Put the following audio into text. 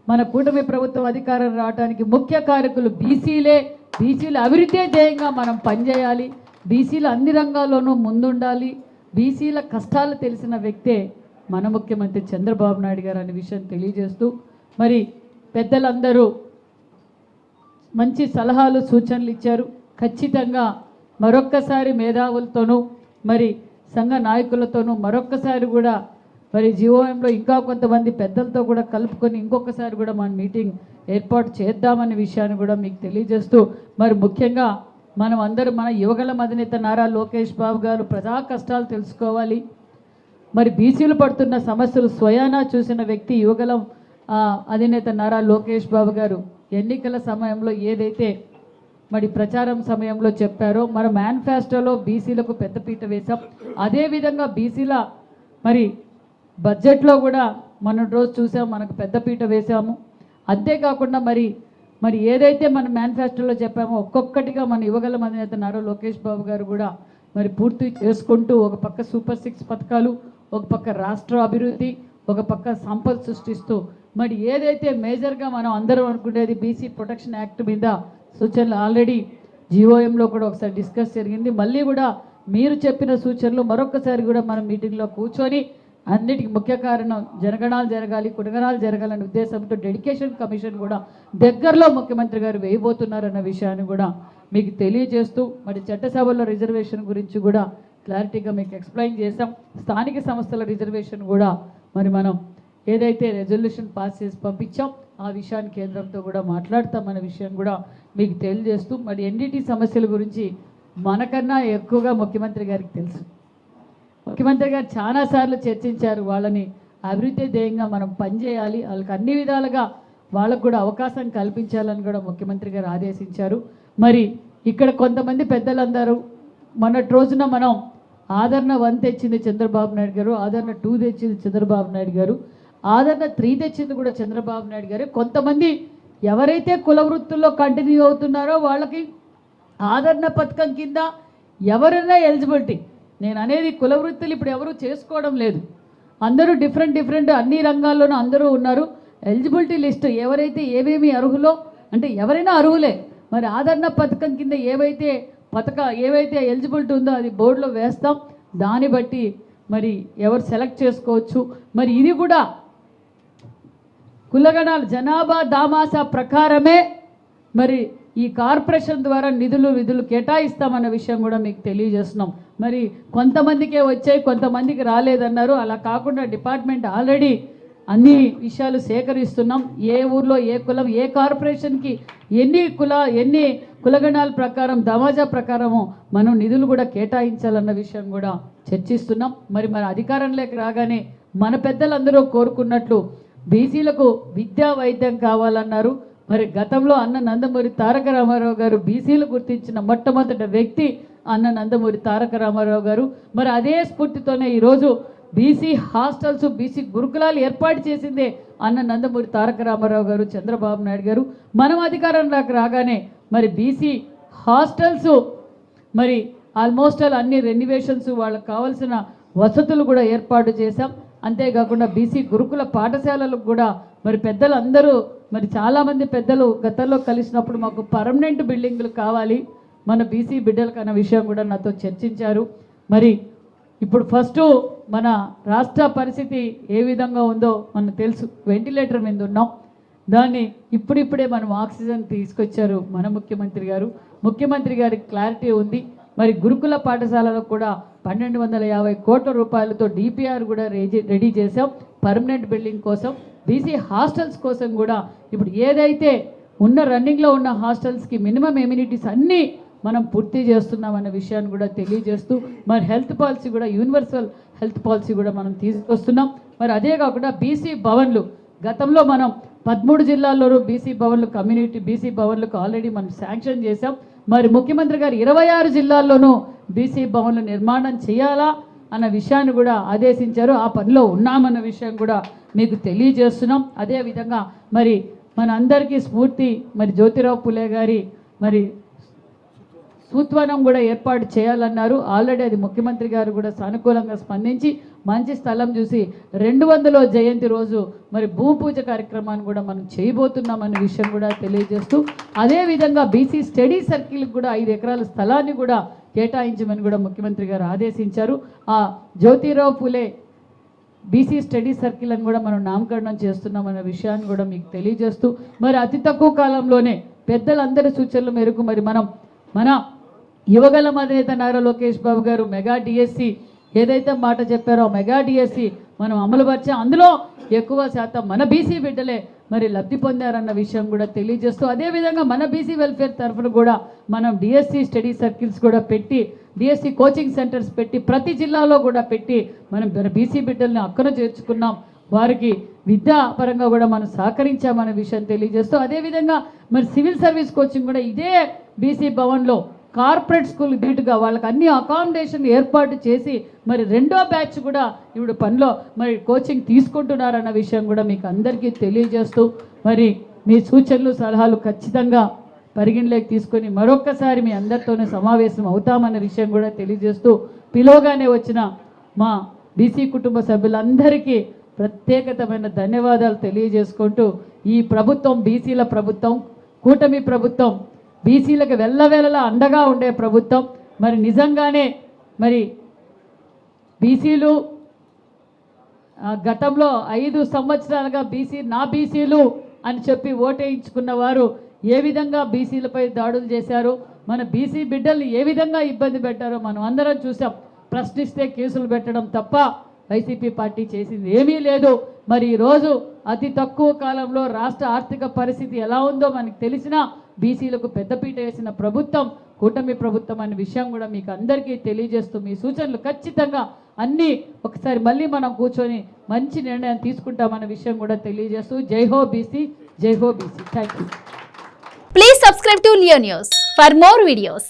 మన కూటమి ప్రభుత్వం అధికారం రావడానికి ముఖ్య కారకులు బీసీలే. బీసీల అభివృద్ధి ధ్యేయంగా మనం పనిచేయాలి. బీసీల అన్ని రంగాల్లోనూ ముందుండాలి. బీసీల కష్టాలు తెలిసిన వ్యక్తే మన ముఖ్యమంత్రి చంద్రబాబు నాయుడు గారు అనే విషయం తెలియజేస్తూ, మరి పెద్దలందరూ మంచి సలహాలు సూచనలు ఇచ్చారు. ఖచ్చితంగా మరొక్కసారి మేధావులతోనూ మరి సంఘ నాయకులతోనూ మరొక్కసారి కూడా మరి జీఓఎంలో ఇంకా కొంతమంది పెద్దలతో కూడా కలుపుకొని ఇంకొకసారి కూడా మన మీటింగ్ ఏర్పాటు చేద్దామనే విషయాన్ని కూడా మీకు తెలియజేస్తూ, మరి ముఖ్యంగా మనం అందరూ మన యువగళం అధినేత నారా లోకేష్ బాబు గారు ప్రజా కష్టాలు తెలుసుకోవాలి. మరి బీసీలు పడుతున్న సమస్యలు స్వయానా చూసిన వ్యక్తి యువగళం అధినేత నారా లోకేష్ బాబు గారు ఎన్నికల సమయంలో ఏదైతే మరి ప్రచారం సమయంలో చెప్పారో, మన మేనిఫెస్టోలో బీసీలకు పెద్దపీట వేశాం. అదేవిధంగా బీసీల మరి బడ్జెట్లో కూడా మనం రోజు చూసాం, మనకు పెద్దపీట వేశాము. అంతేకాకుండా మరి ఏదైతే మన మేనిఫెస్టోలో చెప్పామో ఒక్కొక్కటిగా మన యువగళం అధినేత నారా లోకేష్ బాబు గారు కూడా మరి పూర్తి చేసుకుంటూ, ఒక పక్క సూపర్ 6 పథకాలు, ఒక పక్క రాష్ట్ర అభివృద్ధి, ఒక పక్క సంపద సృష్టిస్తూ, మరి ఏదైతే మేజర్గా మనం అందరం అనుకునేది బీసీ ప్రొటెక్షన్ యాక్ట్ మీద సూచనలు ఆల్రెడీ జీఓఎంలో కూడా ఒకసారి డిస్కస్ జరిగింది. మళ్ళీ కూడా మీరు చెప్పిన సూచనలు మరొకసారి కూడా మనం మీటింగ్లో కూర్చొని అన్నిటికీ ముఖ్య కారణం జనగణాలు జరగాలి, కుడగణాలు జరగాలనే ఉద్దేశంతో డెడికేషన్ కమిషన్ కూడా దగ్గరలో ముఖ్యమంత్రి గారు వేయబోతున్నారన్న విషయాన్ని కూడా మీకు తెలియజేస్తూ, మరి చట్టసభల్లో రిజర్వేషన్ గురించి కూడా క్లారిటీగా మీకు ఎక్స్ప్లెయిన్ చేసాం. స్థానిక సంస్థల రిజర్వేషన్ కూడా మరి మనం ఏదైతే రెజల్యూషన్ పాస్ చేసి పంపించాం ఆ విషయాన్ని కేంద్రంతో కూడా మాట్లాడతామన్న విషయం కూడా మీకు తెలియజేస్తూ, మరి ఎన్డీటీ సమస్యల గురించి మనకన్నా ఎక్కువగా ముఖ్యమంత్రి గారికి తెలుసు. ముఖ్యమంత్రి గారు చాలాసార్లు చర్చించారు. వాళ్ళని అభివృద్ధి ధ్యేయంగా మనం పనిచేయాలి, వాళ్ళకి అన్ని విధాలుగా వాళ్ళకు కూడా అవకాశం కల్పించాలని కూడా ముఖ్యమంత్రి గారు ఆదేశించారు. మరి ఇక్కడ కొంతమంది పెద్దలందరూ మొన్నటి రోజున మనం ఆదరణ 1 తెచ్చింది చంద్రబాబు నాయుడు గారు, ఆదరణ 2 తెచ్చింది చంద్రబాబు నాయుడు గారు, ఆదరణ 3 తెచ్చింది కూడా చంద్రబాబు నాయుడు గారు. కొంతమంది ఎవరైతే కుల వృత్తుల్లో కంటిన్యూ అవుతున్నారో వాళ్ళకి ఆదరణ పథకం కింద ఎవరైనా ఎలిజిబిలిటీ, నేను అనేది కుల వృత్తులు ఇప్పుడు ఎవరు చేసుకోవడం లేదు, అందరూ డిఫరెంట్ అన్ని రంగాల్లోనూ అందరూ ఉన్నారు. ఎలిజిబిలిటీ లిస్టు ఎవరైతే ఏమేమి అర్హులో అంటే ఎవరైనా అర్హులే. మరి ఆదరణ పథకం కింద ఏవైతే ఎలిజిబిలిటీ ఉందో అది బోర్డులో వేస్తాం. దాన్ని బట్టి మరి ఎవరు సెలెక్ట్ చేసుకోవచ్చు. మరి ఇది కూడా కులగణాల జనాభా దామాసా ప్రకారమే మరి ఈ కార్పొరేషన్ ద్వారా విధులు కేటాయిస్తామన్న విషయం కూడా మీకు తెలియజేస్తున్నాం. మరి కొంతమందికే వచ్చాయి, కొంతమందికి రాలేదన్నారు. అలా కాకుండా డిపార్ట్మెంట్ ఆల్రెడీ అన్ని విషయాలు సేకరిస్తున్నాం. ఏ ఊర్లో ఏ కులం, ఏ కార్పొరేషన్కి ఎన్ని కులగణాల ప్రకారం దమాజా ప్రకారము మనం నిధులు కూడా కేటాయించాలన్న విషయం కూడా చర్చిస్తున్నాం. మరి మన అధికారంలోకి రాగానే మన పెద్దలందరూ కోరుకున్నట్లు బీసీలకు విద్యా వైద్యం కావాలన్నారు. మరి గతంలో అన్న నందమూరి తారక రామారావు గారు బీసీలు గుర్తించిన మొట్టమొదటి వ్యక్తి అన్న నందమూరి తారక రామారావు గారు. మరి అదే స్ఫూర్తితోనే ఈరోజు బీసీ హాస్టల్స్, బీసీ గురుకులాలు ఏర్పాటు చేసిందే అన్న నందమూరి తారక రామారావు గారు, చంద్రబాబు నాయుడు గారు. మనం అధికారంలోకి రాగానే మరి బీసీ హాస్టల్స్ మరి ఆల్మోస్ట్ అన్ని రెన్యువేషన్స్, వాళ్ళకి కావాల్సిన వసతులు కూడా ఏర్పాటు చేశాం. అంతేకాకుండా బీసీ గురుకుల పాఠశాలలకు కూడా మరి పెద్దలందరూ మరి చాలామంది పెద్దలు గతంలో కలిసినప్పుడు మాకు పర్మనెంట్ బిల్డింగ్లు కావాలి మన బీసీ బిడ్డలకు అన్న విషయం కూడా నాతో చర్చించారు. మరి ఇప్పుడు ఫస్ట్ మన రాష్ట్ర పరిస్థితి ఏ విధంగా ఉందో మనకు తెలుసు. వెంటిలేటర్ మీద ఉన్నాం. దాన్ని ఇప్పుడిప్పుడే మనం ఆక్సిజన్ తీసుకొచ్చారు మన ముఖ్యమంత్రి గారు. ముఖ్యమంత్రి గారికి క్లారిటీ ఉంది. మరి గురుకుల పాఠశాలలో కూడా 1250 కోట్ల రూపాయలతో డిపిఆర్ కూడా రెడీ చేసాం పర్మనెంట్ బిల్డింగ్ కోసం. బీసీ హాస్టల్స్ కోసం కూడా ఇప్పుడు ఏదైతే రన్నింగ్లో ఉన్న హాస్టల్స్కి మినిమం ఎమ్యూనిటీస్ అన్నీ మనం పూర్తి చేస్తున్నామన్న విషయాన్ని కూడా తెలియజేస్తూ, మరి హెల్త్ పాలసీ కూడా యూనివర్సల్ హెల్త్ పాలసీ కూడా మనం తీసుకొస్తున్నాం. మరి అదే కాకుండా బీసీ భవన్లు గతంలో మనం 13 జిల్లాల్లోనూ కమ్యూనిటీ బీసీ భవన్లకు ఆల్రెడీ మనం శాంక్షన్ చేసాం. మరి ముఖ్యమంత్రి గారు 26 జిల్లాల్లోనూ బీసీ భవన్లు నిర్మాణం చేయాలా అన్న విషయాన్ని కూడా ఆదేశించారు. ఆ పనిలో ఉన్నామన్న విషయం కూడా మీకు తెలియజేస్తున్నాం. అదేవిధంగా మరి మన అందరికీ స్ఫూర్తి మరి జ్యోతిరావు పులే గారి మరి సూత్వనం కూడా ఏర్పాటు చేయాలన్నారు. ఆల్రెడీ అది ముఖ్యమంత్రి గారు కూడా సానుకూలంగా స్పందించి మంచి స్థలం చూసి 200వ జయంతి రోజు మరి భూమి పూజ కార్యక్రమాన్ని కూడా మనం చేయబోతున్నామనే విషయం కూడా తెలియజేస్తూ, అదేవిధంగా బీసీ స్టడీ సర్కిల్కి కూడా 5 ఎకరాల స్థలాన్ని కూడా కేటాయించమని కూడా ముఖ్యమంత్రి గారు ఆదేశించారు. ఆ Jyotirao Phule BC study circle అని కూడా మనం నామకరణం చేస్తున్నామన్న విషయాన్ని కూడా మీకు తెలియజేస్తూ, మరి అతి తక్కువ కాలంలోనే పెద్దలందరి సూచనల మేరకు మరి మన యువగలం అధినేత నారా లోకేష్ బాబు గారు మెగా డిఎస్సి ఏదైతే మాట చెప్పారో మెగా డిఎస్సి మనం అమలుపరిచాం. అందులో ఎక్కువ శాతం మన బీసీ బిడ్డలే మరి లబ్ధి పొందారన్న విషయం కూడా తెలియజేస్తూ, అదేవిధంగా మన బీసీ వెల్ఫేర్ తరఫున కూడా మనం డిఎస్సి స్టడీ సర్కిల్స్ కూడా పెట్టి డిఎస్సి కోచింగ్ సెంటర్స్ పెట్టి ప్రతి జిల్లాలో కూడా పెట్టి మనం బీసీ బిడ్డల్ని అక్కన చేర్చుకున్నాం. వారికి విద్యాపరంగా కూడా మనం సహకరించామనే విషయం తెలియజేస్తూ, అదేవిధంగా మరి సివిల్ సర్వీస్ కోచింగ్ కూడా ఇదే బీసీ భవన్లో కార్పొరేట్ స్కూల్ ధీటుగా వాళ్ళకి అన్ని అకామిడేషన్ ఏర్పాటు చేసి మరి 2వ బ్యాచ్ కూడా ఇప్పుడు పనిలో మరి కోచింగ్ తీసుకుంటున్నారన్న విషయం కూడా మీకు అందరికీ తెలియజేస్తూ, మరి మీ సూచనలు సలహాలు ఖచ్చితంగా పరిగణలోకి తీసుకొని మరొక్కసారి మీ అందరితోనే సమావేశం అవుతామన్న విషయం కూడా తెలియజేస్తూ, పిలువగానే వచ్చిన మా బీసీ కుటుంబ సభ్యులందరికీ ప్రత్యేకతమైన ధన్యవాదాలు తెలియజేసుకుంటూ, ఈ ప్రభుత్వం బీసీల ప్రభుత్వం, కూటమి ప్రభుత్వం, బీసీలకు వెళ్ళవేళలా అండగా ఉండే ప్రభుత్వం. మరి నిజంగానే మరి బీసీలు గతంలో 5 సంవత్సరాలుగా బీసీలు అని చెప్పి ఓటేయించుకున్న వారు ఏ విధంగా బీసీలపై దాడులు చేశారో, మన బీసీ బిడ్డల్ని ఏ విధంగా ఇబ్బంది పెట్టారో మనం అందరం చూసాం. ప్రశ్నిస్తే కేసులు పెట్టడం తప్ప వైసీపీ పార్టీ చేసింది ఏమీ లేదు. మరి ఈరోజు అతి తక్కువ కాలంలో రాష్ట్ర ఆర్థిక పరిస్థితి ఎలా ఉందో మనకు తెలిసినా బీసీలకు పెద్దపీట వేసిన ప్రభుత్వం కూటమి ప్రభుత్వం అనే విషయం కూడా మీకు అందరికీ తెలియజేస్తూ, మీ సూచనలు ఖచ్చితంగా అన్నీ ఒకసారి మళ్ళీ మనం కూర్చొని మంచి నిర్ణయం తీసుకుంటామన్న విషయం కూడా తెలియజేస్తూ, జై హో బీసీ, జై హో BC. Thank you. Please subscribe to Leo News for more videos.